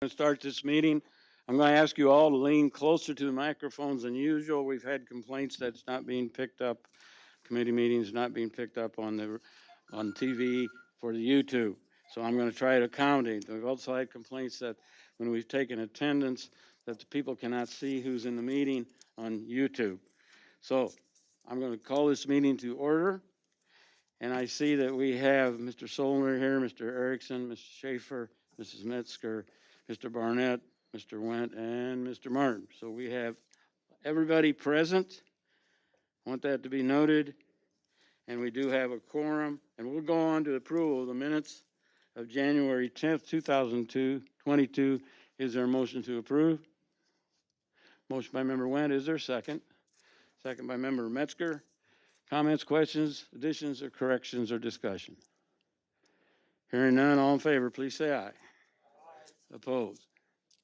To start this meeting. I'm going to ask you all to lean closer to the microphones than usual. We've had complaints that's not being picked up, committee meetings not being picked up on TV for the YouTube. So I'm going to try to accommodate. We've also had complaints that when we've taken attendance, that the people cannot see who's in the meeting on YouTube. So I'm going to call this meeting to order. And I see that we have Mr. Solner here, Mr. Erickson, Mr. Schaefer, Mrs. Metzger, Mr. Barnett, Mr. Wendt, and Mr. Martin. So we have everybody present. I want that to be noted. And we do have a quorum. And we'll go on to approval of the minutes of January 10th, 2022. Is there a motion to approve? Motion by member Wendt. Is there a second? Second by member Metzger. Comments, questions, additions, or corrections, or discussion? Hearing none, all in favor, please say aye. Opposed?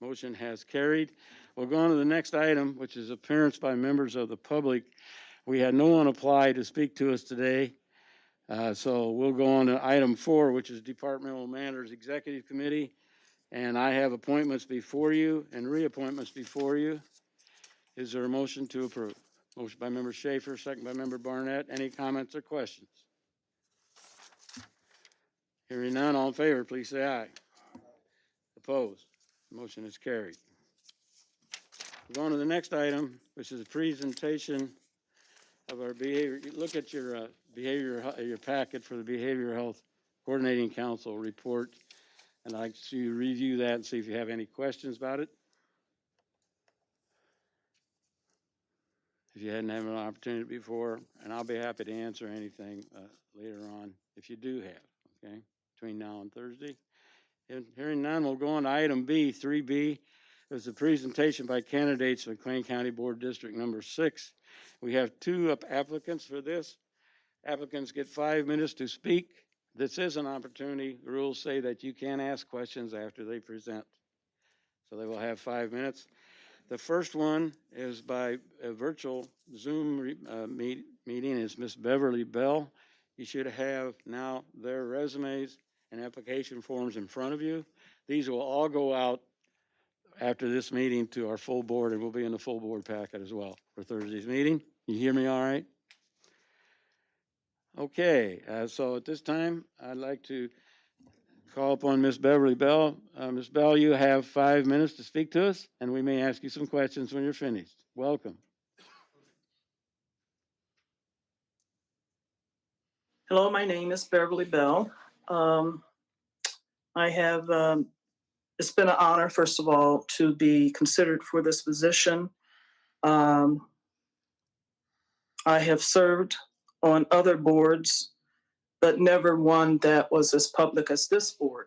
Motion has carried. We'll go on to the next item, which is appearance by members of the public. We had no one apply to speak to us today. So we'll go on to item 4, which is Departmental Matters Executive Committee. And I have appointments before you and reappointments before you. Is there a motion to approve? Motion by member Schaefer, second by member Barnett. Any comments or questions? Hearing none, all in favor, please say aye. Opposed? Motion is carried. We're going to the next item, which is a presentation of our behavior. Look at your your packet for the Behavioral Health Coordinating Council report, and I'd like to review that and see if you have any questions about it. If you hadn't had an opportunity before, and I'll be happy to answer anything later on if you do have, okay, between now and Thursday. And hearing none, we'll go on to item B, 3B. There's a presentation by candidates for McLean County Board District number 6. We have 2 applicants for this. Applicants get 5 minutes to speak. This is an opportunity. The rules say that you can ask questions after they present. So they will have 5 minutes. The first one is by a virtual Zoom meeting. It's Miss Beverly Bell. You should have now their resumes and application forms in front of you. These will all go out after this meeting to our full board, and will be in the full board packet as well for Thursday's meeting. You hear me all right? Okay, so at this time, I'd like to call upon Miss Beverly Bell. Miss Bell, you have 5 minutes to speak to us, and we may ask you some questions when you're finished. Welcome. Hello, my name is Beverly Bell. It's been an honor, first of all, to be considered for this position. I have served on other boards, but never one that was as public as this board.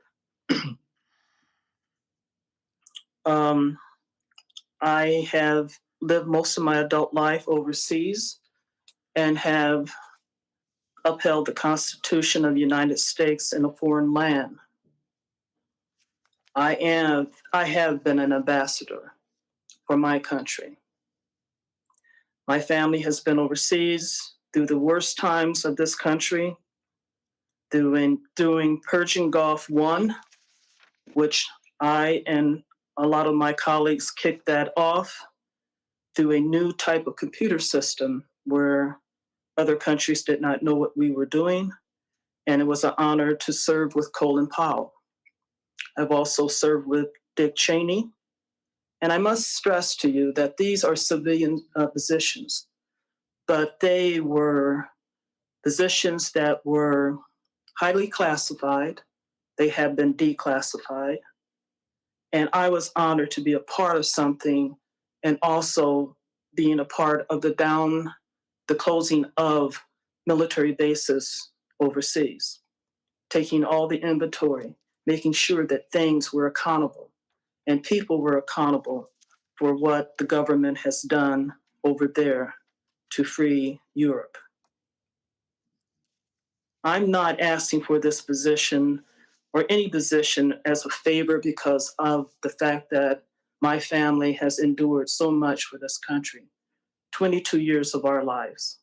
I have lived most of my adult life overseas and have upheld the Constitution of the United States in a foreign land. I have been an ambassador for my country. My family has been overseas through the worst times of this country, doing Persian Gulf 1, which I and a lot of my colleagues kicked that off through a new type of computer system where other countries did not know what we were doing. And it was an honor to serve with Colin Powell. I've also served with Dick Cheney. And I must stress to you that these are civilian positions, but they were positions that were highly classified. They have been declassified. And I was honored to be a part of something, and also being a part of the closing of military bases overseas, taking all the inventory, making sure that things were accountable and people were accountable for what the government has done over there to free Europe. I'm not asking for this position or any position as a favor because of the fact that my family has endured so much for this country. 22 years of our lives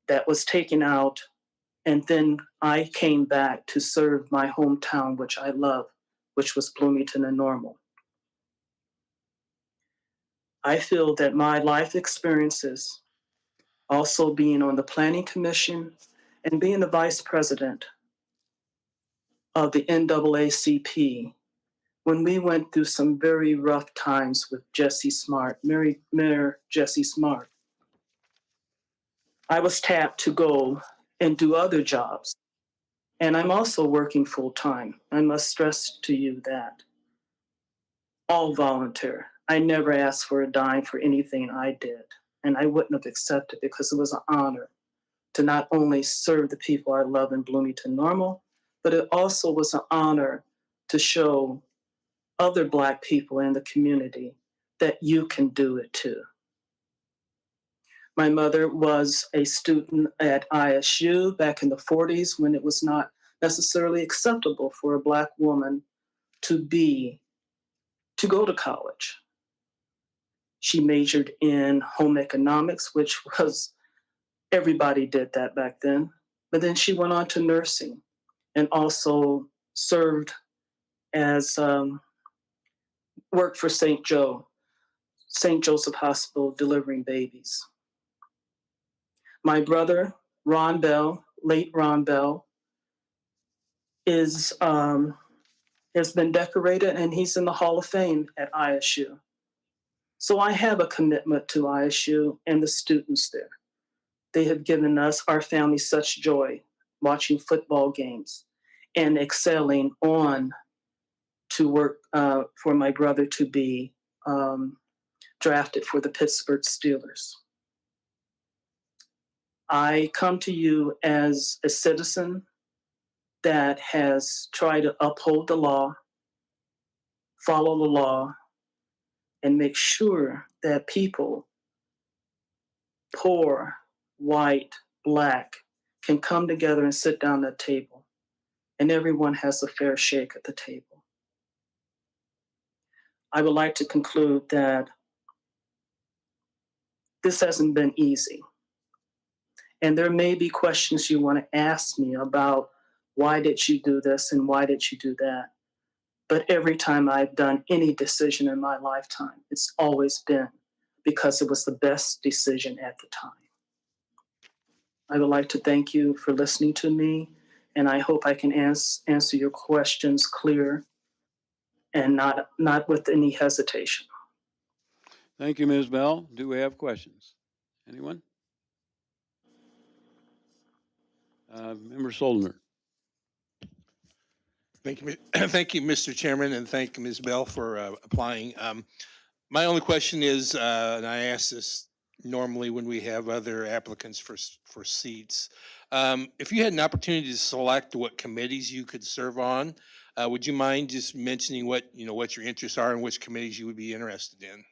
that was taken out, and then I came back to serve my hometown, which I love, which was Bloomington and Normal. I feel that my life experiences, also being on the Planning Commission and being the vice president of the NAACP, when we went through some very rough times with Jesse Smart, Mayor Jesse Smart, I was tapped to go and do other jobs. And I'm also working full time. I must stress to you that. All volunteer. I never asked for a dime for anything I did. And I wouldn't have accepted because it was an honor to not only serve the people I love in Bloomington Normal, but it also was an honor to show other Black people in the community that you can do it too. My mother was a student at ISU back in the 40s when it was not necessarily acceptable for a Black woman to go to college. She majored in home economics, which was, everybody did that back then. But then she went on to nursing and also served as, worked for St. Joseph Hospital, delivering babies. My brother, Ron Bell, late Ron Bell, has been decorated and he's in the Hall of Fame at ISU. So I have a commitment to ISU and the students there. They have given us, our family, such joy watching football games and excelling on to work for my brother to be drafted for the Pittsburgh Steelers. I come to you as a citizen that has tried to uphold the law, follow the law, and make sure that people, poor, white, Black, can come together and sit down at the table, and everyone has a fair shake at the table. I would like to conclude that this hasn't been easy. And there may be questions you want to ask me about why did you do this and why did you do that? But every time I've done any decision in my lifetime, it's always been because it was the best decision at the time. I would like to thank you for listening to me, and I hope I can answer your questions clear and not with any hesitation. Thank you, Ms. Bell. Do we have questions? Anyone? Member Soldner. Thank you, thank you, Mr. Chairman, and thank you, Ms. Bell, for applying. My only question is, and I ask this normally when we have other applicants for seats, if you had an opportunity to select what committees you could serve on, would you mind just mentioning what your interests are and which committees you would be interested in?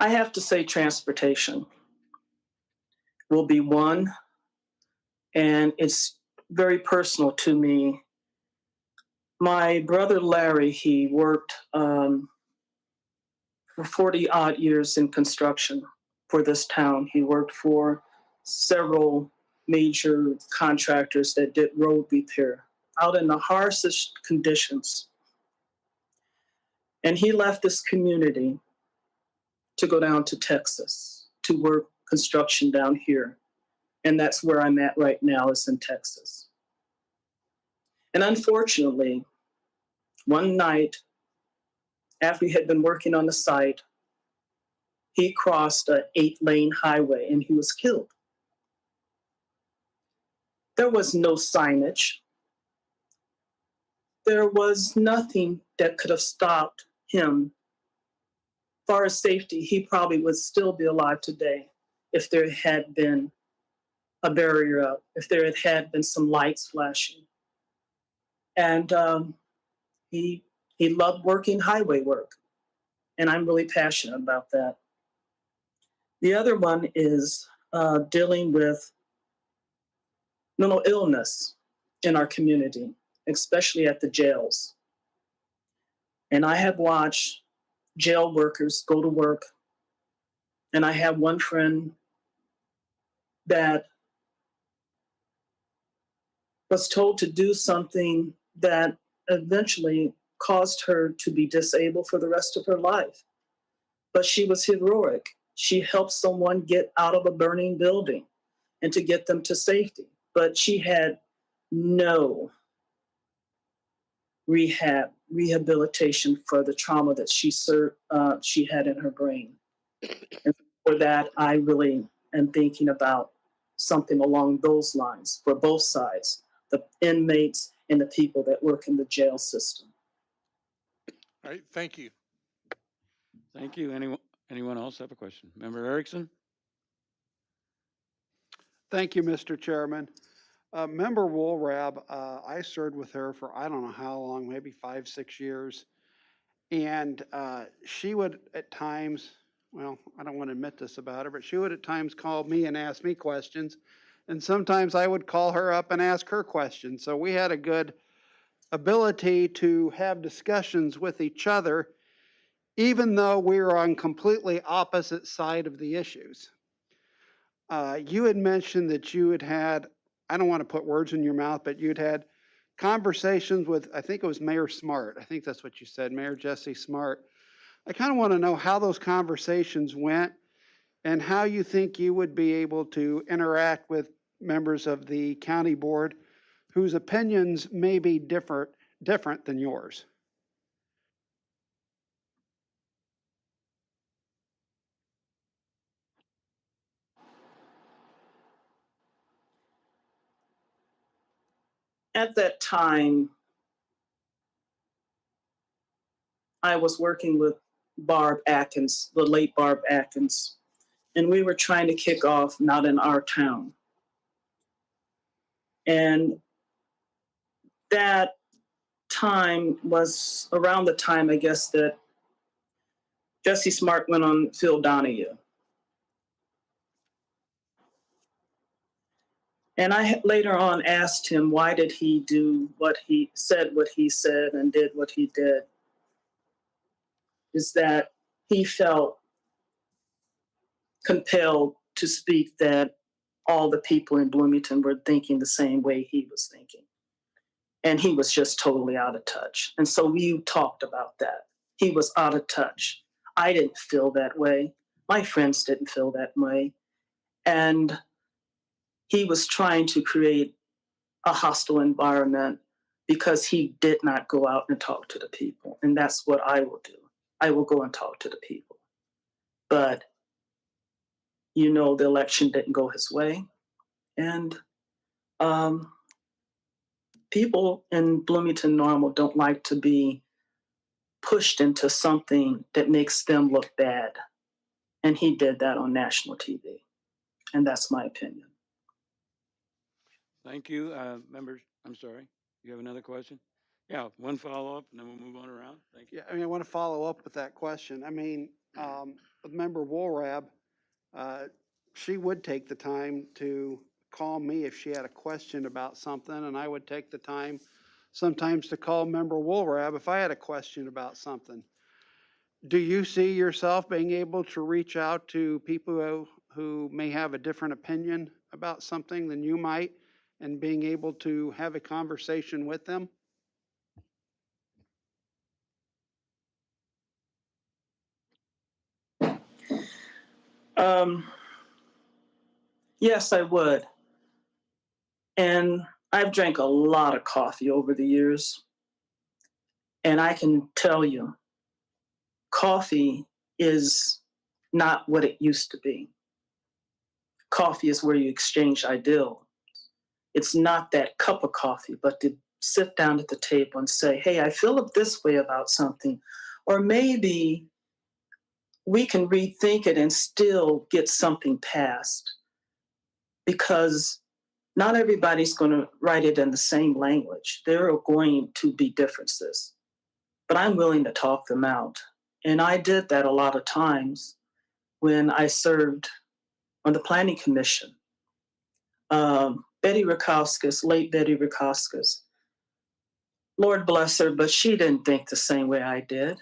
I have to say transportation will be one, and it's very personal to me. My brother Larry, he worked for 40 odd years in construction for this town. He worked for several major contractors that did road repair out in the harshest conditions. And he left this community to go down to Texas to work construction down here. And that's where I'm at right now, is in Texas. And unfortunately, one night after he had been working on the site, he crossed an 8-lane highway and he was killed. There was no signage. There was nothing that could have stopped him. As far as safety, he probably would still be alive today if there had been a barrier up, if there had been some lights flashing. And he loved working highway work, and I'm really passionate about that. The other one is dealing with mental illness in our community, especially at the jails. And I have watched jail workers go to work, and I have one friend that was told to do something that eventually caused her to be disabled for the rest of her life. But she was heroic. She helped someone get out of a burning building and to get them to safety. But she had no rehabilitation for the trauma that she had in her brain. And for that, I really am thinking about something along those lines for both sides, the inmates and the people that work in the jail system. All right, thank you. Thank you. Anyone else have a question? Member Erickson? Thank you, Mr. Chairman. Member Woolrab, I served with her for I don't know how long, maybe 5, 6 years. And she would at times, well, I don't want to admit this about her, but she would at times call me and ask me questions. And sometimes I would call her up and ask her questions. So we had a good ability to have discussions with each other, even though we were on completely opposite side of the issues. You had mentioned that you had had, I don't want to put words in your mouth, but you'd had conversations with, I think it was Mayor Smart. I think that's what you said, Mayor Jesse Smart. I kind of want to know how those conversations went and how you think you would be able to interact with members of the county board whose opinions may be different than yours. At that time, I was working with Barb Atkins, the late Barb Atkins, and we were trying to kick off Not in Our Town. And that time was around the time, I guess, that Jesse Smart went on Phil Donahue. And I later on asked him, why did he do what he said and did what he did? Is that he felt compelled to speak that all the people in Bloomington were thinking the same way he was thinking. And he was just totally out of touch. And so we talked about that. He was out of touch. I didn't feel that way. My friends didn't feel that way. And he was trying to create a hostile environment because he did not go out and talk to the people. And that's what I will do. I will go and talk to the people. But, you know, the election didn't go his way. And people in Bloomington Normal don't like to be pushed into something that makes them look bad. And he did that on national TV. And that's my opinion. Thank you. Members, I'm sorry. You have another question? Yeah, one follow-up and then we'll move on around. Thank you. Yeah, I mean, I want to follow up with that question. I mean, with Member Woolrab, she would take the time to call me if she had a question about something, and I would take the time sometimes to call Member Woolrab if I had a question about something. Do you see yourself being able to reach out to people who may have a different opinion about something than you might and being able to have a conversation with them? Yes, I would. And I've drank a lot of coffee over the years. And I can tell you, coffee is not what it used to be. Coffee is where you exchange ideals. It's not that cup of coffee, but to sit down at the table and say, hey, I feel this way about something. Or maybe we can rethink it and still get something passed. Because not everybody's going to write it in the same language. There are going to be differences. But I'm willing to talk them out. And I did that a lot of times when I served on the Planning Commission. Betty Rakowskis, late Betty Rakowskis, Lord bless her, but she didn't think the same way I did.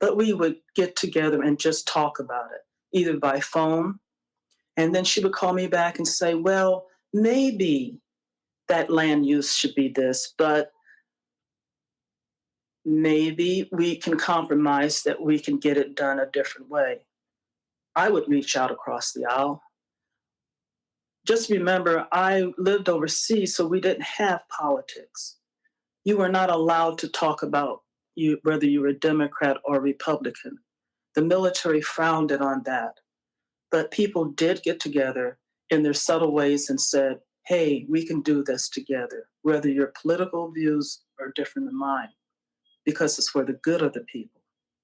But we would get together and just talk about it, either by phone. And then she would call me back and say, well, maybe that land use should be this, but maybe we can compromise that we can get it done a different way. I would reach out across the aisle. Just remember, I lived overseas, so we didn't have politics. You were not allowed to talk about whether you were a Democrat or Republican. The military frowned on that. But people did get together in their subtle ways and said, hey, we can do this together, whether your political views are different than mine, because it's for the good of the people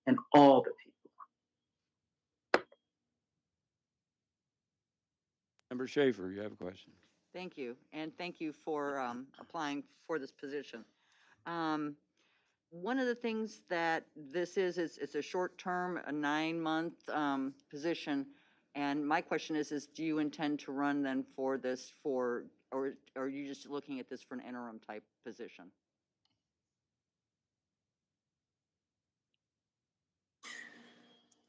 and all the people. Member Schaefer, you have a question. Thank you, and thank you for applying for this position. One of the things that this is it's a short-term, a 9-month position, and my question is do you intend to run then for this or are you just looking at this for an interim type position?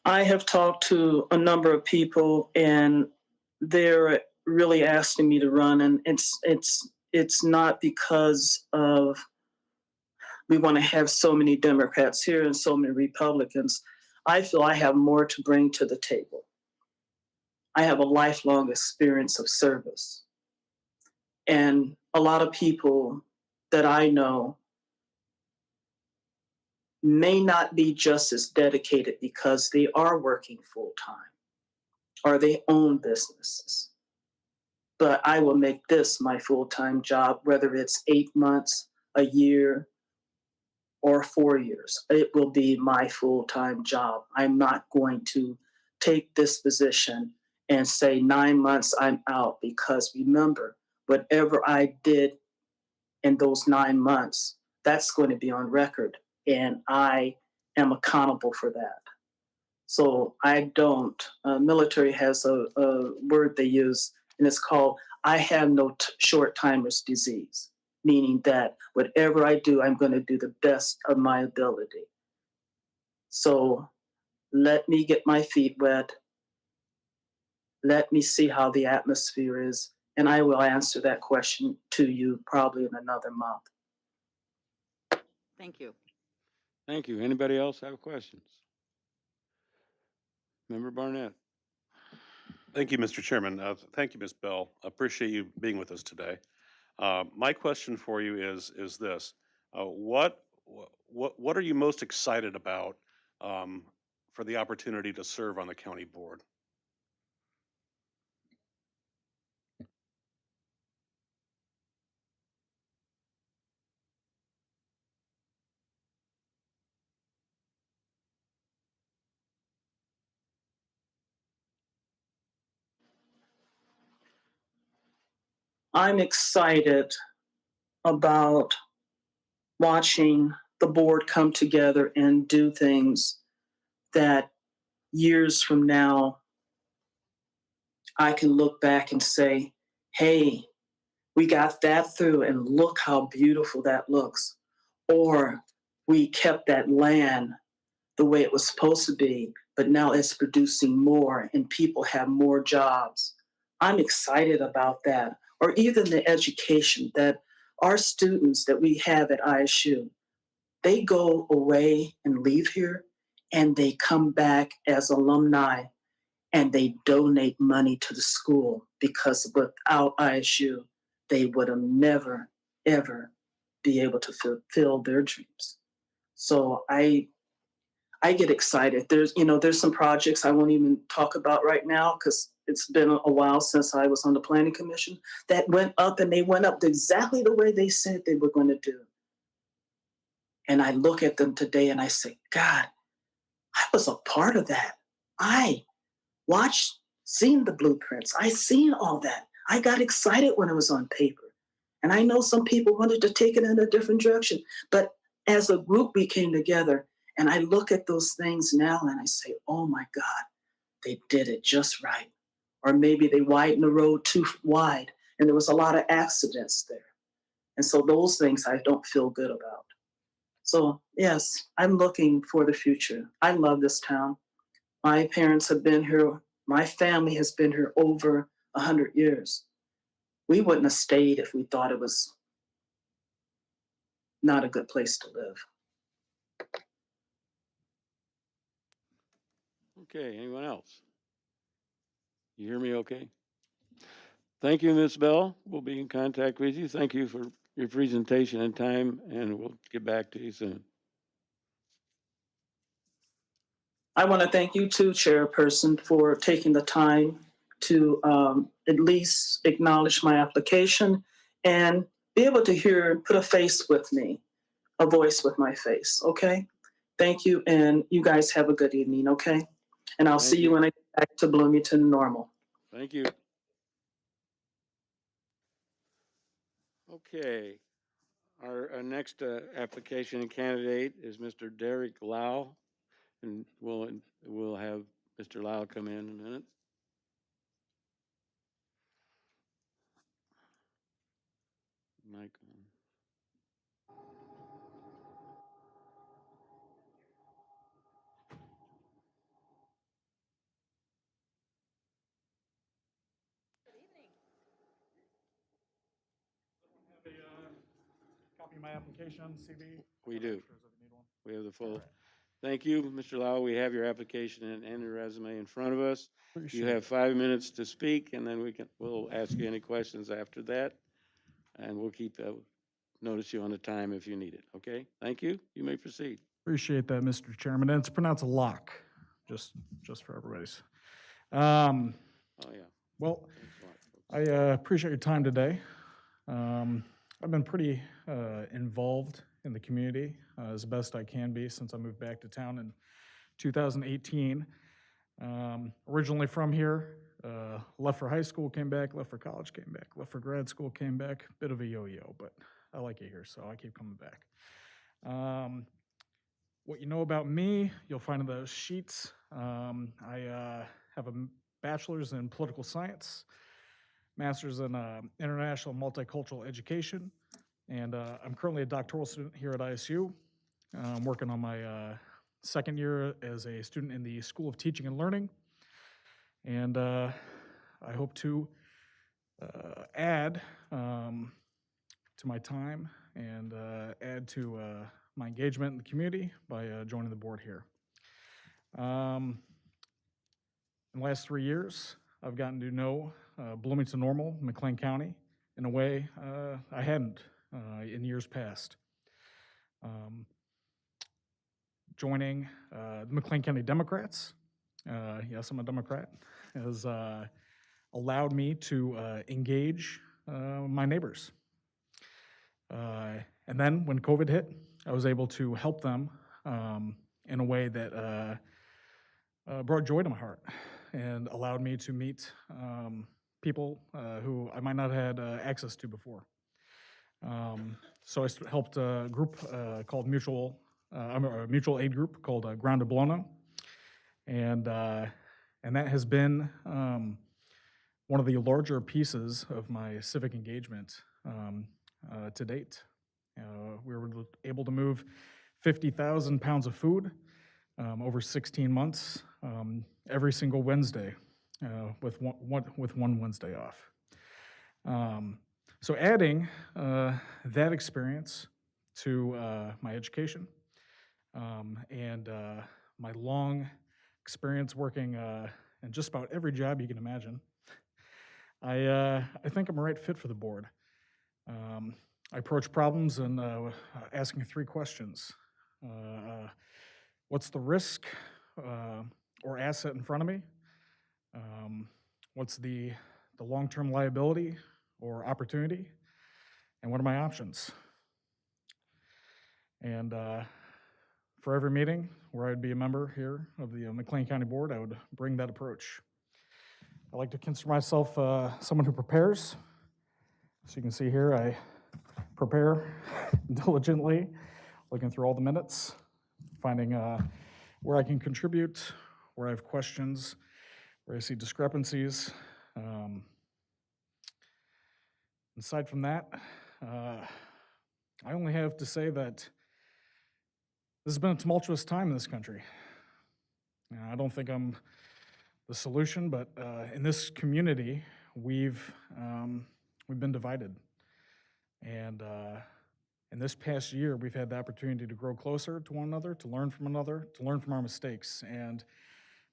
I have talked to a number of people, and they're really asking me to run, and it's not because of we want to have so many Democrats here and so many Republicans. I feel I have more to bring to the table. I have a lifelong experience of service. And a lot of people that I know may not be just as dedicated because they are working full time or they own businesses. But I will make this my full-time job, whether it's 8 months, a year, or 4 years. It will be my full-time job. I'm not going to take this position and say 9 months I'm out, because remember, whatever I did in those 9 months, that's going to be on record, and I am accountable for that. So I don't, military has a word they use, and it's called, I have no short timer's disease, meaning that whatever I do, I'm going to do the best of my ability. So let me get my feet wet. Let me see how the atmosphere is, and I will answer that question to you probably in another month. Thank you. Thank you. Anybody else have questions? Member Barnett. Thank you, Mr. Chairman. Thank you, Ms. Bell. I appreciate you being with us today. My question for you is this: what are you most excited about for the opportunity to serve on the county board? I'm excited about watching the board come together and do things that years from now I can look back and say, hey, we got that through and look how beautiful that looks. Or we kept that land the way it was supposed to be, but now it's producing more and people have more jobs. I'm excited about that. Or even the education that our students that we have at ISU, they go away and leave here and they come back as alumni and they donate money to the school, because without ISU, they would have never, ever be able to fulfill their dreams. So I get excited. There's some projects I won't even talk about right now because it's been a while since I was on the planning commission that went up, and they went up exactly the way they said they were going to do. And I look at them today and I say, God, I was a part of that. I seen the blueprints. I seen all that. I got excited when it was on paper. And I know some people wanted to take it in a different direction, but as a group, we came together, and I look at those things now and I say, oh my God, they did it just right. Or maybe they widened the road too wide and there was a lot of accidents there. And so those things I don't feel good about. So yes, I'm looking for the future. I love this town. My parents have been here. My family has been here over 100 years. We wouldn't have stayed if we thought it was not a good place to live. Okay, anyone else? You hear me okay? Thank you, Ms. Bell. We'll be in contact with you. Thank you for your presentation and time, and we'll get back to you soon. I want to thank you too, Chairperson, for taking the time to at least acknowledge my application and be able to put a face with me, a voice with my face, okay? Thank you, and you guys have a good evening, okay? And I'll see you when I get back to Bloomington normal. Thank you. Okay. Our next application and candidate is Mr. Derrick Lau, and we'll have Mr. Lau come in a minute. Mic on. Copy my application, CV? We Or do. extras if you need one. We have the All full. right. Thank you, Mr. Lau. We have your application and your resume in front of us. You Appreciate have it. 5 minutes to speak, and then we'll ask you any questions after that. And we'll keep, notice you on the time if you need it, okay? Thank you. You may proceed. Appreciate that, Mr. Chairman. And it's pronounced lock, just for everybody's. Um, Oh, yeah. well, Thanks a lot, folks. I appreciate your time today. I've been pretty involved in the community as best I can be since I moved back to town in 2018. Originally from here, left for high school, came back, left for college, came back, left for grad school, came back. Bit of a yo-yo, but I like it here, so I keep coming back. What you know about me, you'll find in those sheets. I have a bachelor's in political science, master's in international multicultural education, and I'm currently a doctoral student here at ISU. I'm working on my second year as a student in the School of Teaching and Learning, and I hope to add to my time and add to my engagement in the community by joining the board here. In the last 3 years, I've gotten to know Bloomington Normal, McLean County, in a way I hadn't in years past. Joining the McLean County Democrats, yes, I'm a Democrat, has allowed me to engage my neighbors. And then when COVID hit, I was able to help them in a way that brought joy to my heart and allowed me to meet people who I might not have had access to before. So I helped a group called mutual aid group called Grounded Blona, and that has been one of the larger pieces of my civic engagement to date. We were able to move 50,000 pounds of food over 16 months, every single Wednesday, with one Wednesday off. So adding that experience to my education and my long experience working in just about every job you can imagine, I think I'm a right fit for the board. I approach problems and asking 3 questions. What's the risk or asset in front of me? What's the long-term liability or opportunity? And what are my options? And for every meeting where I'd be a member here of the McLean County Board, I would bring that approach. I like to consider myself someone who prepares. So you can see here, I prepare diligently, looking through all the minutes, finding where I can contribute, where I have questions, where I see discrepancies. Aside from that, I only have to say that this has been a tumultuous time in this country. I don't think I'm the solution, but in this community, we've been divided. And in this past year, we've had the opportunity to grow closer to one another, to learn from another, to learn from our mistakes. And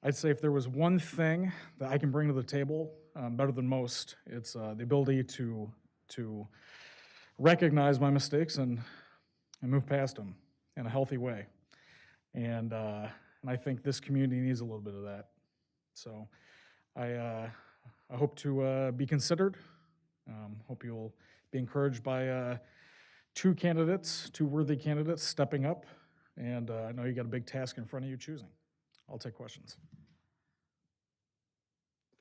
I'd say if there was one thing that I can bring to the table better than most, it's the ability to recognize my mistakes and move past them in a healthy way. And I think this community needs a little bit of that. So I hope to be considered. Hope you'll be encouraged by 2 candidates, 2 worthy candidates stepping up. And I know you got a big task in front of you choosing. I'll take questions.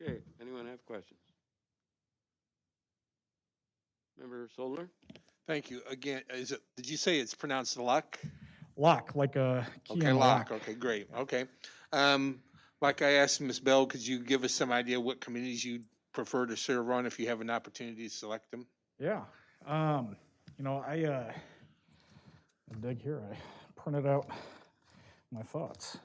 Okay, anyone have questions? Member Solder? Thank you. Again, did you say it's pronounced luck? Lock, like a key Okay, in a lock. lock. Okay, great. Okay. Um, like I asked Ms. Bell, could you give us some idea what committees you prefer to serve on if you have an opportunity to select them? Yeah. You know, I dig here. I printed out my thoughts.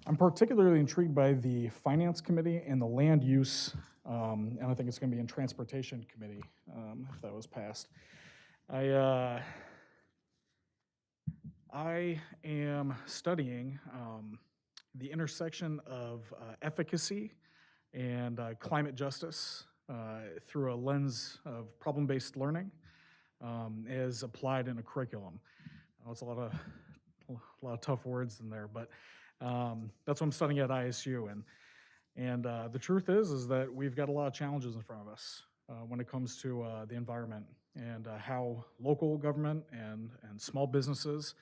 I'm particularly intrigued by the Finance Committee and the Land Use, and I think it's going to be in Transportation Committee if that was passed. I am studying the intersection of efficacy and climate justice through a lens of problem-based learning as applied in a curriculum. It's a lot of tough words in there, but that's what I'm studying at ISU. And the truth is that we've got a lot of challenges in front of us when it comes to the environment and how local government and small businesses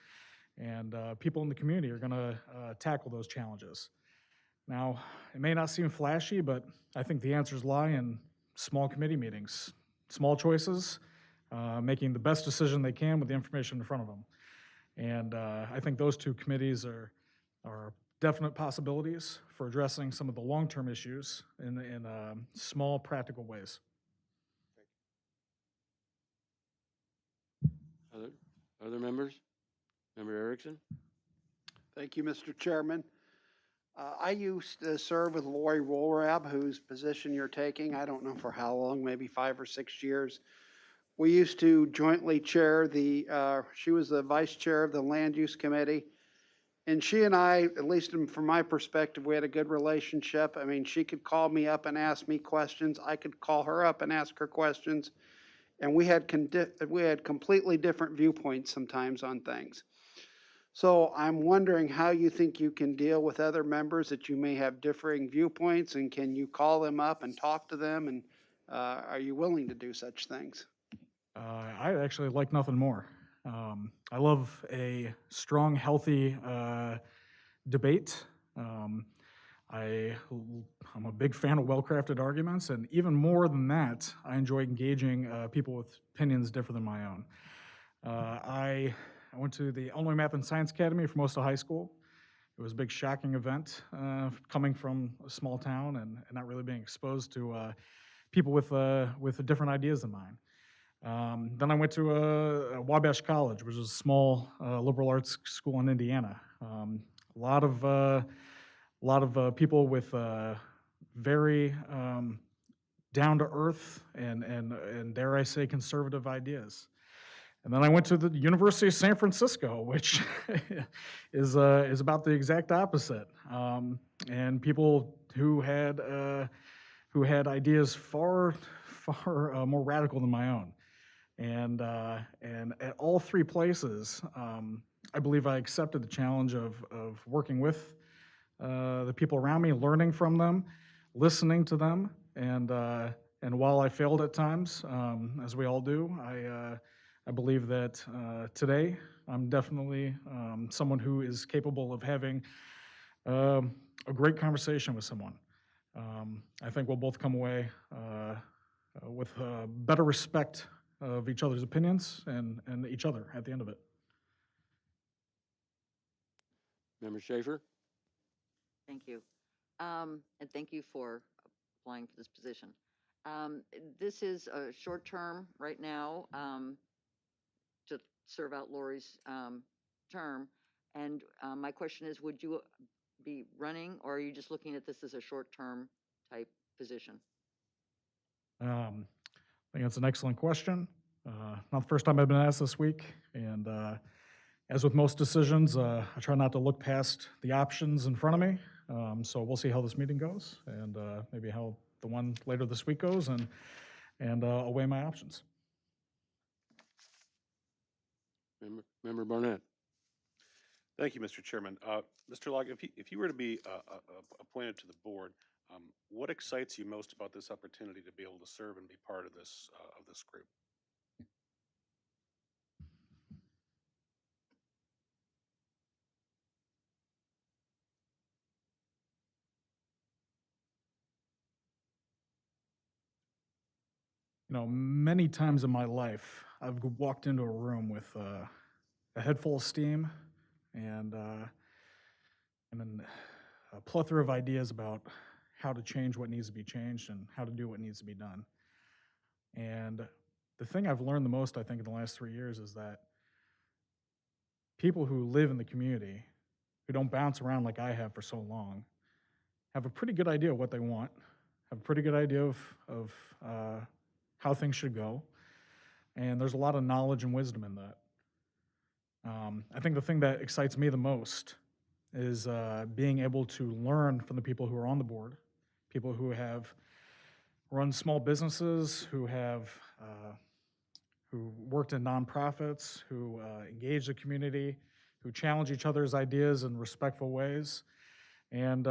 and people in the community are going to tackle those challenges. Now, it may not seem flashy, but I think the answers lie in small committee meetings, small choices, making the best decision they can with the information in front of them. And I think those two committees are definite possibilities for addressing some of the long-term issues in small, practical ways. Other members? Member Erickson? Thank you, Mr. Chairman. I used to serve with Lori Woolrab, whose position you're taking. I don't know for how long, maybe 5 or 6 years. We used to jointly chair she was the vice chair of the Land Use Committee. And she and I, at least from my perspective, we had a good relationship. I mean, she could call me up and ask me questions. I could call her up and ask her questions. And we had completely different viewpoints sometimes on things. So I'm wondering how you think you can deal with other members that you may have differing viewpoints, and can you call them up and talk to them? And are you willing to do such things? I actually like nothing more. I love a strong, healthy debate. I'm a big fan of well-crafted arguments, and even more than that, I enjoy engaging people with opinions different than my own. I went to the Illinois Math and Science Academy for most of high school. It was a big shocking event coming from a small town and not really being exposed to people with different ideas than mine. Then I went to a Wabash College, which is a small liberal arts school in Indiana. A lot of people with very down-to-earth and dare I say conservative ideas. And then I went to the University of San Francisco, which is about the exact opposite, and people who had ideas far more radical than my own. And at all three places, I believe I accepted the challenge of working with the people around me, learning from them, listening to them, and while I failed at times, as we all do, I believe that today I'm definitely someone who is capable of having a great conversation with someone. I think we'll both come away with better respect of each other's opinions and each other at the end of it. Member Schaefer? Thank you. And thank you for applying for this position. This is a short term right now to serve out Lori's term. And my question is, would you be running, or are you just looking at this as a short term type position? I think that's an excellent question. Not the first time I've been asked this week, and as with most decisions, I try not to look past the options in front of me. So we'll see how this meeting goes, and maybe how the one later this week goes, and I'll weigh my options. Member Barnett? Thank you, Mr. Chairman. Mr. Locke, if you were to be appointed to the board, what excites you most about this opportunity to be able to serve and be part of this group? many times in my life, I've walked into a room with a head full of steam and then a plethora of ideas about how to change what needs to be changed and how to do what needs to be done. And the thing I've learned the most, I think, in the last 3 years is that people who live in the community, who don't bounce around like I have for so long, have a pretty good idea of what they want, have a pretty good idea of how things should go, and there's a lot of knowledge and wisdom in that. I think the thing that excites me the most is being able to learn from the people who are on the board, people who have run small businesses, who worked in nonprofits, who engage the community, who challenge each other's ideas in respectful ways, and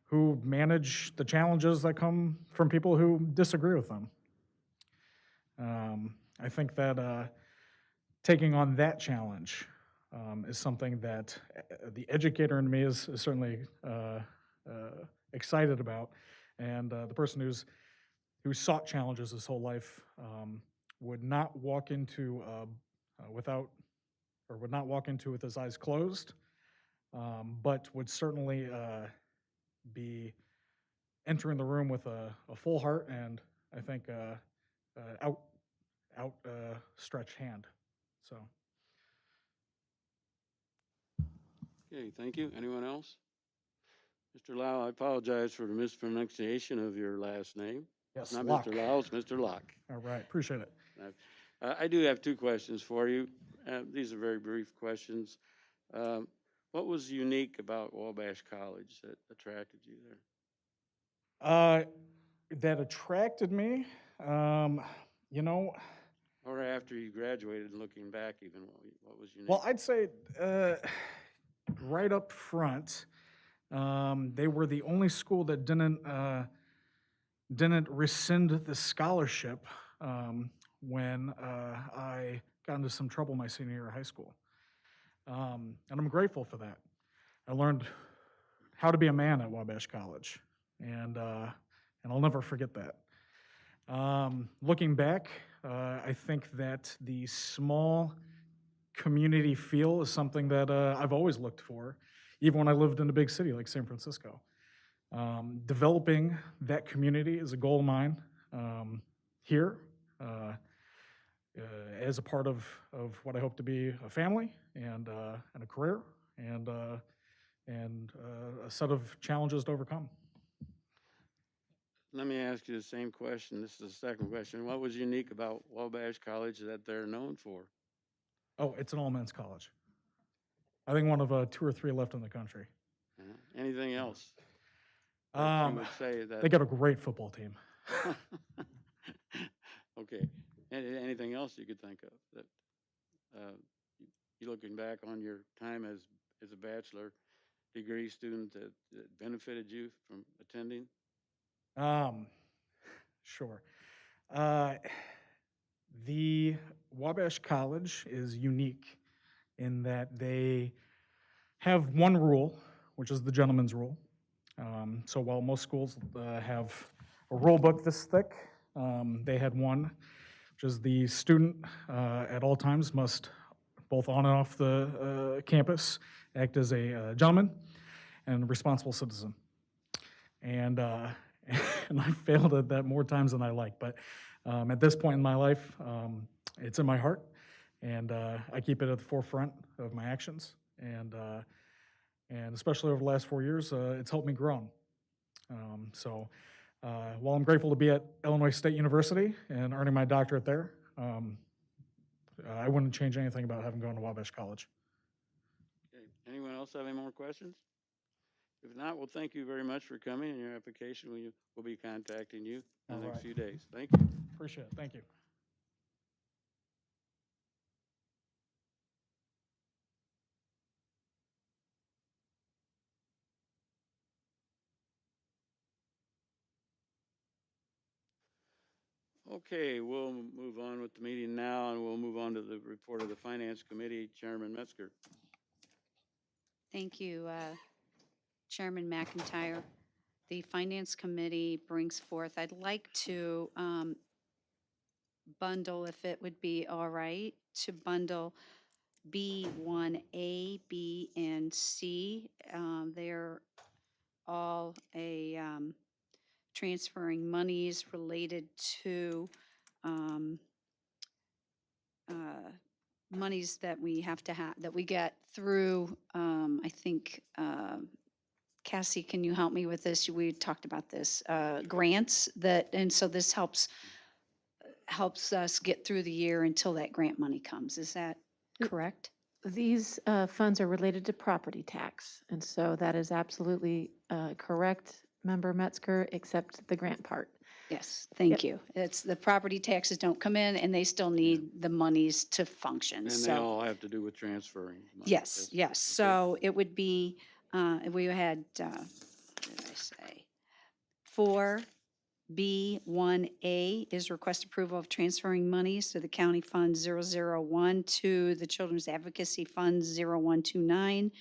who manage the challenges that come from people who disagree with them. I think that taking on that challenge is something that the educator in me is certainly excited about, and the person who sought challenges his whole life would not walk into with his eyes closed, but would certainly be entering the room with a full heart and I think stretched hand. So. Okay, thank you. Anyone else? Mr. Lau, I apologize for the mispronunciation of your last name. Yes, Not Locke. Mr. Lau, it's Mr. Locke. All right, appreciate it. I do have two questions for you. These are very brief questions. What was unique about Wabash College that attracted you there? That attracted me, Or after you graduated, looking back even, what was unique? well, I'd say right up front, they were the only school that didn't rescind the scholarship when I got into some trouble my senior year of high school. And I'm grateful for that. I learned how to be a man at Wabash College, and I'll never forget that. Looking back, I think that the small community feel is something that I've always looked for, even when I lived in a big city like San Francisco. Developing that community is a goal of mine here as a part of what I hope to be a family and a career and a set of challenges to overcome. Let me ask you the same question. This is the second question. What was unique about Wabash College that they're known for? Oh, it's an all-men's college. I think one of 2 or 3 left in the country. Anything else? that you would say that They got a great football team. Okay. Anything else you could think of that you looking back on your time as a bachelor degree student that benefited you from attending? Sure. The Wabash College is unique in that they have one rule, which is the gentleman's rule. So while most schools have a rule book this thick, they had one, which is the student at all times must, both on and off the campus, act as a gentleman and a responsible citizen. And and I failed at that more times than I like. But at this point in my life, it's in my heart, and I keep it at the forefront of my actions. And especially over the last 4 years, it's helped me grow. So while I'm grateful to be at Illinois State University and earning my doctorate there, I wouldn't change anything about having gone to Wabash College. Okay. Anyone else have any more questions? If not, well, thank you very much for coming, and your application, we'll be contacting you in the next few days. Thank you. Appreciate it. Thank you. Okay, we'll move on with the meeting now, and we'll move on to the report of the Finance Committee, Chairman Metzger. Thank you, Chairman McIntyre. The Finance Committee brings forth, I'd like to bundle, if it would be all right, to bundle B1A, B, and C. They're all transferring monies related to um, monies that we have to have, that we get through, I think, Cassie, can you help me with this? We talked about this, grants that, and so this helps us get through the year until that grant money comes. Is that correct? These funds are related to property tax, and so that is absolutely correct, Member Metzger, except the grant part. Yes, thank you. It's the property taxes don't come in and they still need the monies to function, And they so. all have to do with transferring money. Yes, yes. Okay. So it would be, we had, what did I say? 4B1A is request approval of transferring monies to the County Fund 001 to the Children's Advocacy Fund 0129,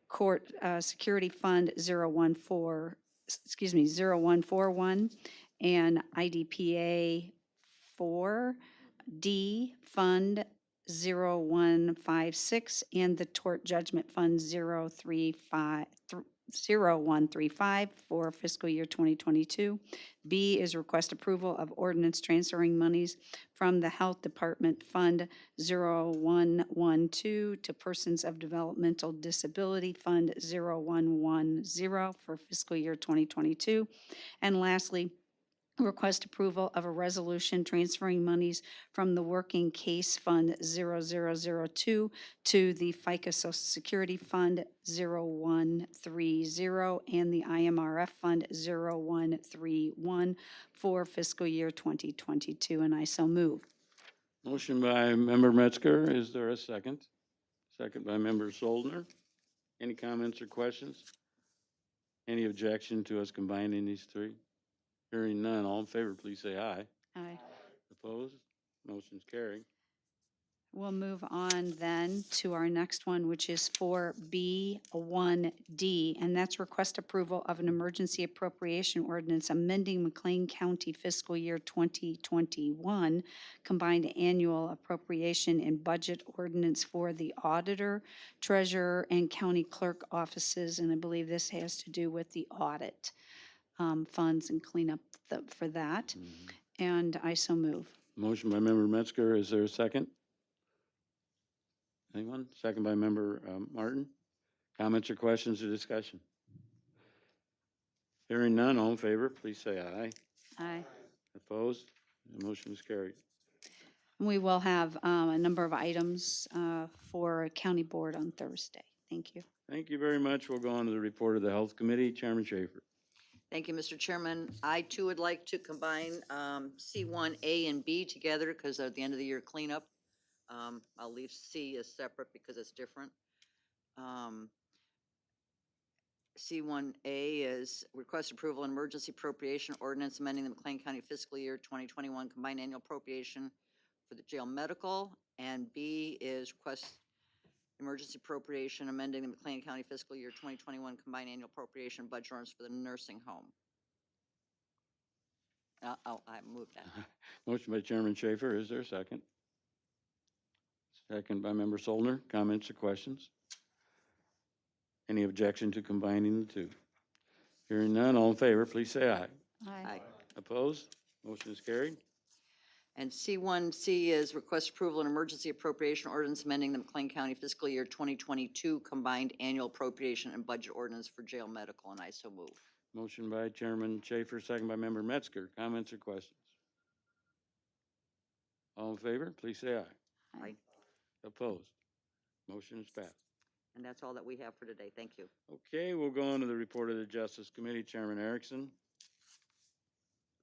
Court Security Fund 0141, and IDPA 4D Fund 0156, and the Tort Judgment Fund 0135 for fiscal year 2022. B is request approval of ordinance transferring monies from the Health Department Fund 0112 to Persons of Developmental Disability Fund 0110 for fiscal year 2022. And lastly, request approval of a resolution transferring monies from the Working Case Fund 0002 to the FICA Social Security Fund 0130 and the IMRF Fund 0131 for fiscal year 2022, and I so move. Motion by Member Metzger. Is there a second? Second by Member Soldner. Any comments or questions? Any objection to us combining these three? Hearing none, all in favor, please say aye. Aye. Opposed? Motion's carried. We'll move on then to our next one, which is 4B1D, and that's request approval of an emergency appropriation ordinance amending McLean County fiscal year 2021 combined annual appropriation and budget ordinance for the auditor, treasurer, and county clerk offices, and I believe this has to do with the audit funds and cleanup for that, and I so move. Motion by Member Metzger. Is there a second? Anyone? Second by Member Martin. Comments or questions or discussion? Hearing none, all in favor, please say aye. Aye. Opposed? The motion is carried. We will have a number of items for County Board on Thursday. Thank you. Thank you very much. We'll go on to the report of the Health Committee. Chairman Schaefer. Thank you, Mr. Chairman. I too would like to combine C1A and B together because at the end of the year cleanup. I'll leave C as separate because it's different. C1A is request approval and emergency appropriation ordinance amending the McLean County fiscal year 2021 combined annual appropriation for the jail medical. And B is request emergency appropriation amending the McLean County fiscal year 2021 combined annual appropriation budget ordinance for the nursing home. I moved that. Motion by Chairman Schaefer. Is there a second? Second by Member Soldner. Comments or questions? Any objection to combining the two? Hearing none, all in favor, please say aye. Aye. Opposed? Motion is carried. And C1C is request approval and emergency appropriation ordinance amending the McLean County fiscal year 2022 combined annual appropriation and budget ordinance for jail medical, and I so move. Motion by Chairman Schaefer, second by Member Metzger. Comments or questions? All in favor, please say aye. Aye. Opposed? Motion is passed. And that's all that we have for today. Thank you. Okay, we'll go on to the report of the Justice Committee. Chairman Erickson.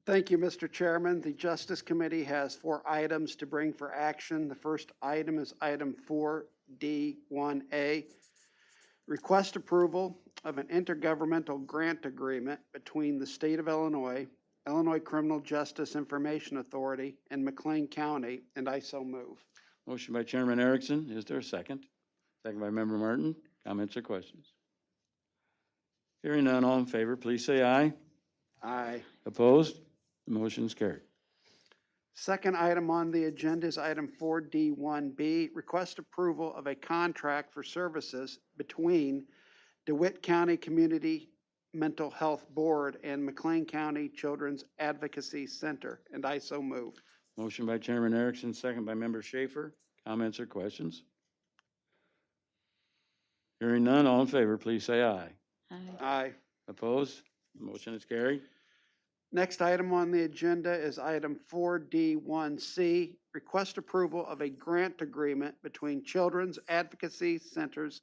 Thank you, Mr. Chairman. The Justice Committee has 4 items to bring for action. The first item is item 4D1A. Request approval of an intergovernmental grant agreement between the State of Illinois, Illinois Criminal Justice Information Authority, and McLean County, and I so move. Motion by Chairman Erickson. Is there a second? Second by Member Martin. Comments or questions? Hearing none, all in favor, please say aye. Aye. Opposed? The motion is carried. Second item on the agenda is item 4D1B, request approval of a contract for services between DeWitt County Community Mental Health Board and McLean County Children's Advocacy Center, and I so move. Motion by Chairman Erickson, second by Member Schaefer. Comments or questions? Hearing none, all in favor, please say aye. Aye. Aye. Opposed? Motion is carried. Next item on the agenda is item 4D1C, request approval of a grant agreement between Children's Advocacy Centers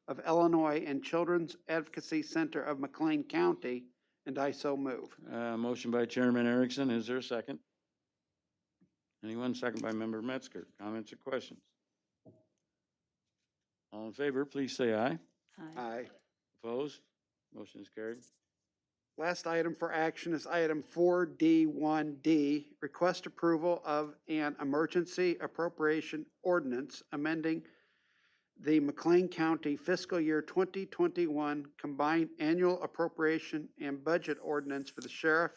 of Illinois and Children's Advocacy Center of McLean County, and I so move. Motion by Chairman Erickson. Is there a second? Anyone? Second by Member Metzger. Comments or questions? All in favor, please say aye. Aye. Aye. Opposed? Motion is carried. Last item for action is item 4D1D, request approval of an emergency appropriation ordinance amending the McLean County fiscal year 2021 combined annual appropriation and budget ordinance for the sheriff,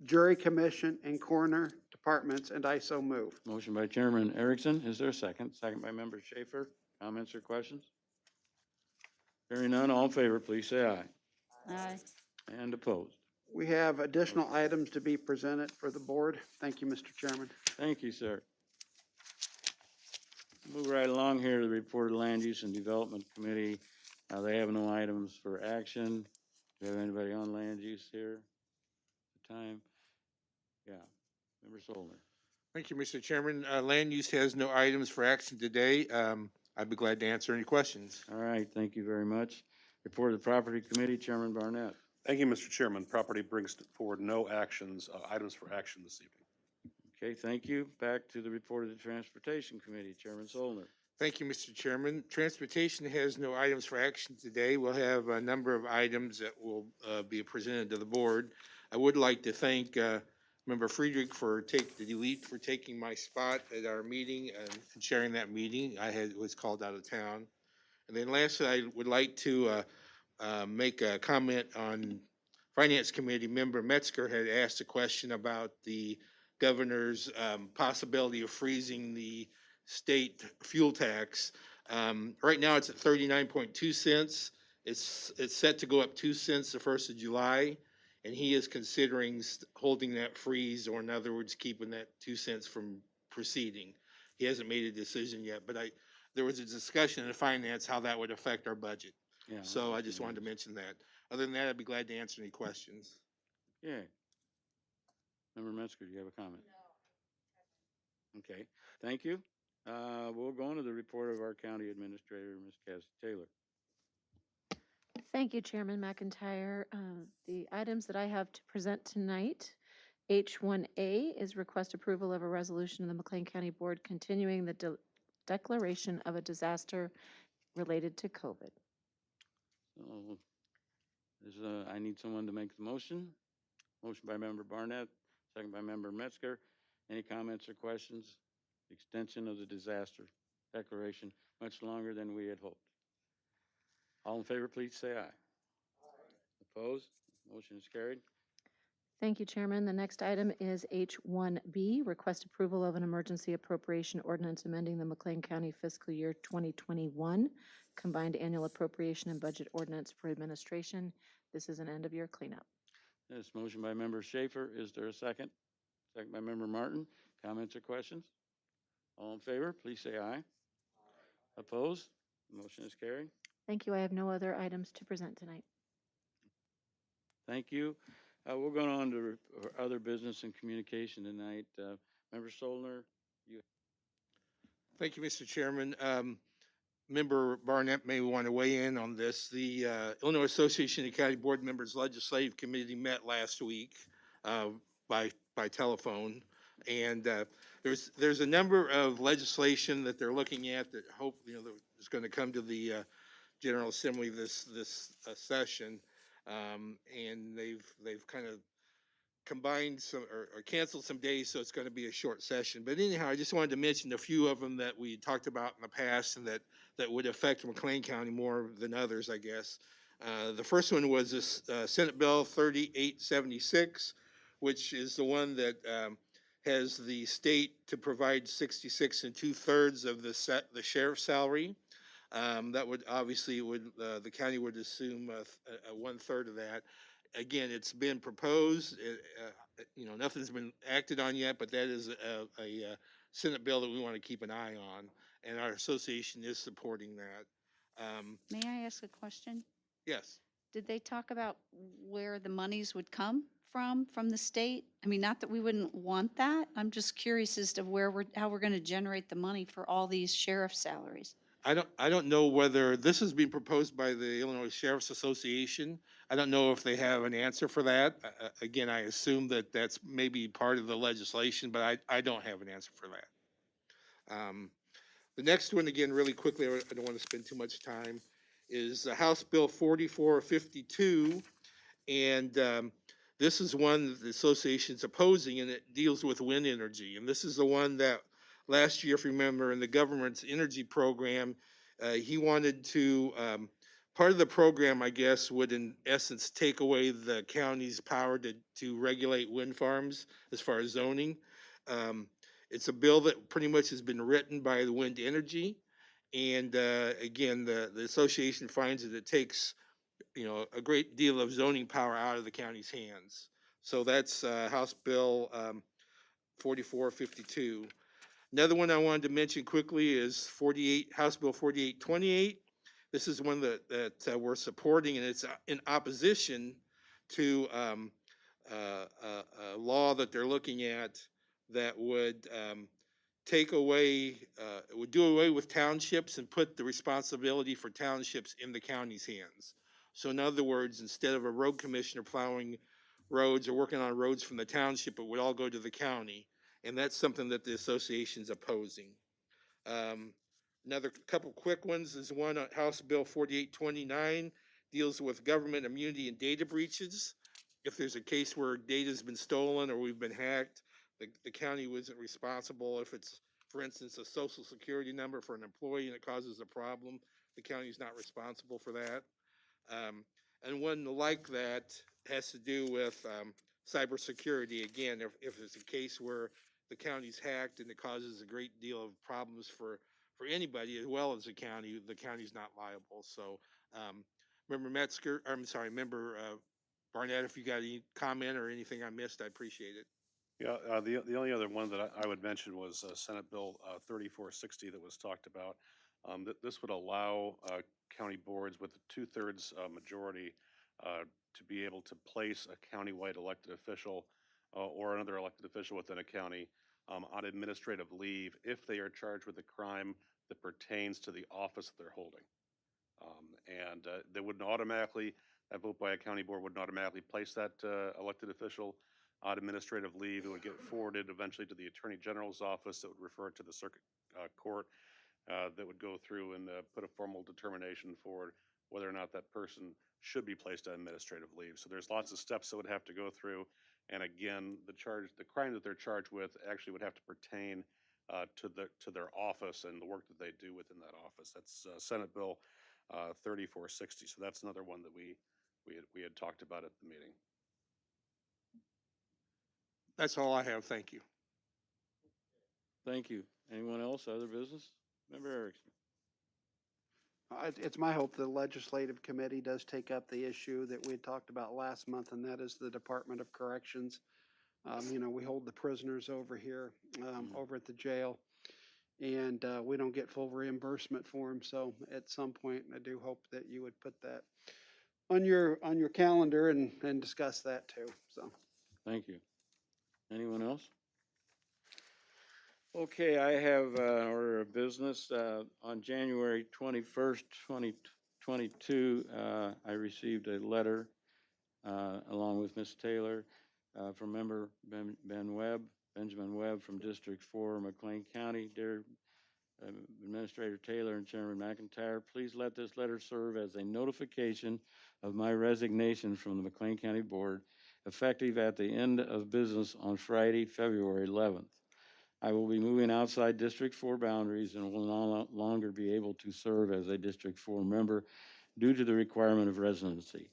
jury commission, and coroner departments, and I so move. Motion by Chairman Erickson. Is there a second? Second by Member Schaefer. Comments or questions? Hearing none, all in favor, please say aye. Aye. And opposed? We have additional items to be presented for the board. Thank you, Mr. Chairman. Thank you, sir. Move right along here to the report of the Land Use and Development Committee. They have no items for action. Do you have anybody on land use here? Time? Yeah. Member Solner. Thank you, Mr. Chairman. Land use has no items for action today. I'd be glad to answer any questions. All right, thank you very much. Report of the Property Committee, Chairman Barnett. Thank you, Mr. Chairman. Property brings forward no actions, items for action this evening. Okay, thank you. Back to the report of the Transportation Committee, Chairman Solner. Thank you, Mr. Chairman. Transportation has no items for action today. We'll have a number of items that will be presented to the board. I would like to thank Member Friedrich for Dewitt for taking my spot at our meeting and chairing that meeting. I was called out of town. And then lastly, I would like to make a comment on Finance Committee. Member Metzger had asked a question about the governor's possibility of freezing the state fuel tax. Right now, it's at 39.2 cents. It's set to go up 2 cents the 1st of July, and he is considering holding that freeze, or in other words, keeping that 2 cents from proceeding. He hasn't made a decision yet, but there was a discussion in finance how that would affect our budget. Yeah. So I just wanted to mention that. Other than that, I'd be glad to answer any questions. Yeah. Member Metzger, do you have a comment? No. Okay, thank you. We'll go on to the report of our county administrator, Ms. Cassie Taylor. Thank you, Chairman McIntyre. The items that I have to present tonight, H1A is request approval of a resolution of the McLean County Board continuing the declaration of a disaster related to COVID. So, I need someone to make the motion. Motion by Member Barnett, second by Member Metzger. Any comments or questions? Extension of the disaster declaration much longer than we had hoped. All in favor, please say aye. Opposed? Motion is carried. Thank you, Chairman. The next item is H1B, request approval of an emergency appropriation ordinance amending the McLean County fiscal year 2021 combined annual appropriation and budget ordinance for administration. This is an end-of-year cleanup. This motion by Member Schaefer. Is there a second? Second by Member Martin. Comments or questions? All in favor, please say aye. Opposed? Motion is carried. Thank you. I have no other items to present tonight. Thank you. We're going on to other business and communication tonight. Member Solner, Thank you, Mr. Chairman. Member Barnett may want to weigh in on this. The Illinois Association of County Board Members Legislative Committee met last week by telephone, and there's a number of legislation that they're looking at that hope is going to come to the General Assembly this session, and they've kind of combined some or canceled some days, so it's going to be a short session. But anyhow, I just wanted to mention a few of them that we talked about in the past and that would affect McLean County more than others, I guess. The first one was this Senate Bill 3876, which is the one that has the state to provide 66 2/3 of the sheriff's salary. That would obviously the county would assume a 1/3 of that. Again, it's been proposed. Nothing's been acted on yet, but that is a Senate bill that we want to keep an eye on, and our association is supporting that. May I ask a question? Yes. Did they talk about where the monies would come from the state? I mean, not that we wouldn't want that. I'm just curious as to how we're going to generate the money for all these sheriff salaries. I don't know whether this is being proposed by the Illinois Sheriff's Association. I don't know if they have an answer for that. Again, I assume that that's maybe part of the legislation, but I don't have an answer for that. The next one, again, really quickly, I don't want to spend too much time, is House Bill 4452. And this is one that the association's opposing, and it deals with wind energy. And this is the one that last year, if you remember, in the government's energy program, he wanted to, part of the program, I guess, would in essence take away the county's power to regulate wind farms as far as zoning. It's a bill that pretty much has been written by the wind energy. And again, the association finds that it takes a great deal of zoning power out of the county's hands. So that's House Bill 4452. Another one I wanted to mention quickly is House Bill 4828. This is one that we're supporting, and it's in opposition to a law that they're looking at that would it would do away with townships and put the responsibility for townships in the county's hands. So in other words, instead of a road commissioner plowing roads or working on roads from the township, it would all go to the county. And that's something that the association's opposing. Another couple quick ones is one on House Bill 4829, deals with government immunity and data breaches. If there's a case where data's been stolen or we've been hacked, the county wasn't responsible. If it's, for instance, a social security number for an employee and it causes a problem, the county's not responsible for that. And one like that has to do with cybersecurity. Again, if it's a case where the county's hacked and it causes a great deal of problems for anybody as well as the county's not liable. So, Member Metzger, Member Barnett, if you got any comment or anything I missed, I appreciate it. Yeah, the only other one that I would mention was Senate Bill 3460 that was talked about. This would allow county boards with a 2/3 majority to be able to place a countywide elected official or another elected official within a county on administrative leave if they are charged with a crime that pertains to the office that they're holding. And they wouldn't automatically, that vote by a county board wouldn't automatically place that elected official on administrative leave. It would get forwarded eventually to the Attorney General's office that would refer it to the circuit court that would go through and put a formal determination forward whether or not that person should be placed on administrative leave. So there's lots of steps that would have to go through. And again, the crime that they're charged with actually would have to pertain to their office and the work that they do within that office. That's Senate Bill 3460. So that's another one that we had talked about at the meeting. That's all I have. Thank you. Thank you. Anyone else, other business? Member Erickson. It's my hope the legislative committee does take up the issue that we had talked about last month, and that is the Department of Corrections. We hold the prisoners over here, over at the jail, and we don't get full reimbursement for them. So at some point, I do hope that you would put that on your calendar and discuss that too. So Thank you. Anyone else? Okay, I have an order of business. On January 21st, 2022, I received a letter along with Ms. Taylor from member Benjamin Webb from District 4, McLean County. Dear Administrator Taylor and Chairman McIntyre, please let this letter serve as a notification of my resignation from the McLean County Board, effective at the end of business on Friday, February 11th. I will be moving outside District 4 boundaries and will no longer be able to serve as a District 4 member due to the requirement of residency.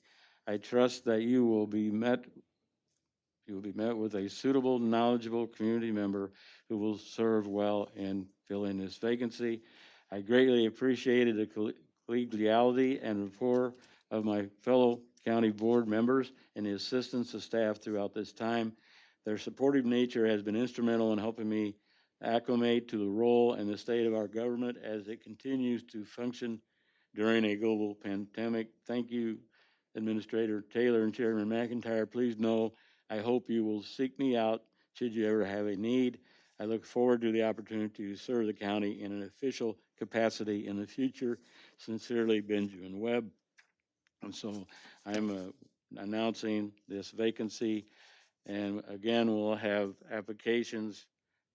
I trust that you will be met You will be met with a suitable, knowledgeable community member who will serve well and fill in this vacancy. I greatly appreciated the collegiality and rapport of my fellow county board members and the assistance of staff throughout this time. Their supportive nature has been instrumental in helping me acclimate to the role and the state of our government as it continues to function during a global pandemic. Thank you, Administrator Taylor and Chairman McIntyre. Please know I hope you will seek me out should you ever have a need. I look forward to the opportunity to serve the county in an official capacity in the future. Sincerely, Benjamin Webb. And so I'm announcing this vacancy. And again, we'll have applications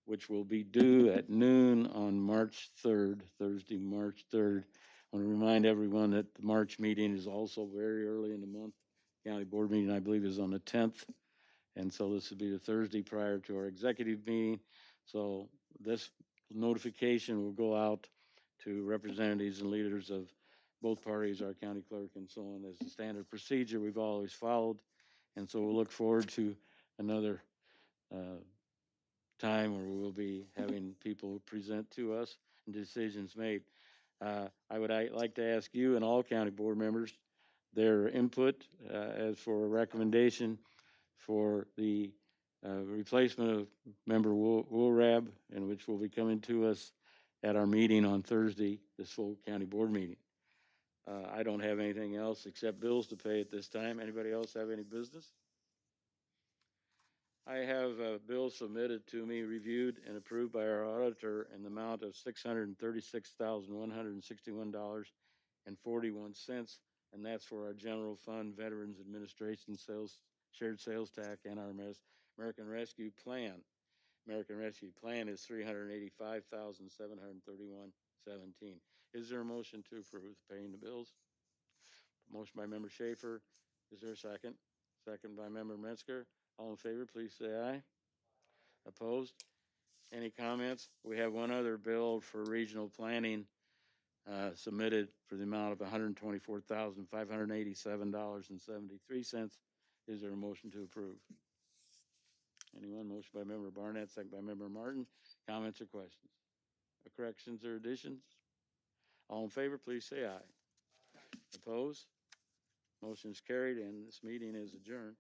which will be due at noon on March 3rd, Thursday, March 3rd. I want to remind everyone that the March meeting is also very early in the month. County board meeting, I believe, is on the 10th. And so this would be the Thursday prior to our executive meeting. So this notification will go out to representatives and leaders of both parties, our county clerk and so on, as the standard procedure we've always followed. And so we'll look forward to another time where we will be having people present to us and decisions made. I would like to ask you and all county board members their input as for a recommendation for the replacement of member Woolrab, and which will be coming to us at our meeting on Thursday, this full county board meeting. I don't have anything else except bills to pay at this time. Anybody else have any business? I have a bill submitted to me, reviewed and approved by our auditor in the amount of $636,161.41, and that's for our general fund, Veterans Administration sales, shared sales tax, and our American Rescue Plan. American Rescue Plan is $385,731.17. Is there a motion to approve paying the bills? Motion by Member Schaefer. Is there a second? Second by Member Metzger. All in favor, please say aye. Opposed? Any comments? We have one other bill for regional planning submitted for the amount of $124,587.73. Is there a motion to approve? Anyone? Motion by Member Barnett, second by Member Martin. Comments or questions? Corrections or additions? All in favor, please say aye. Opposed? Motion is carried and this meeting is adjourned.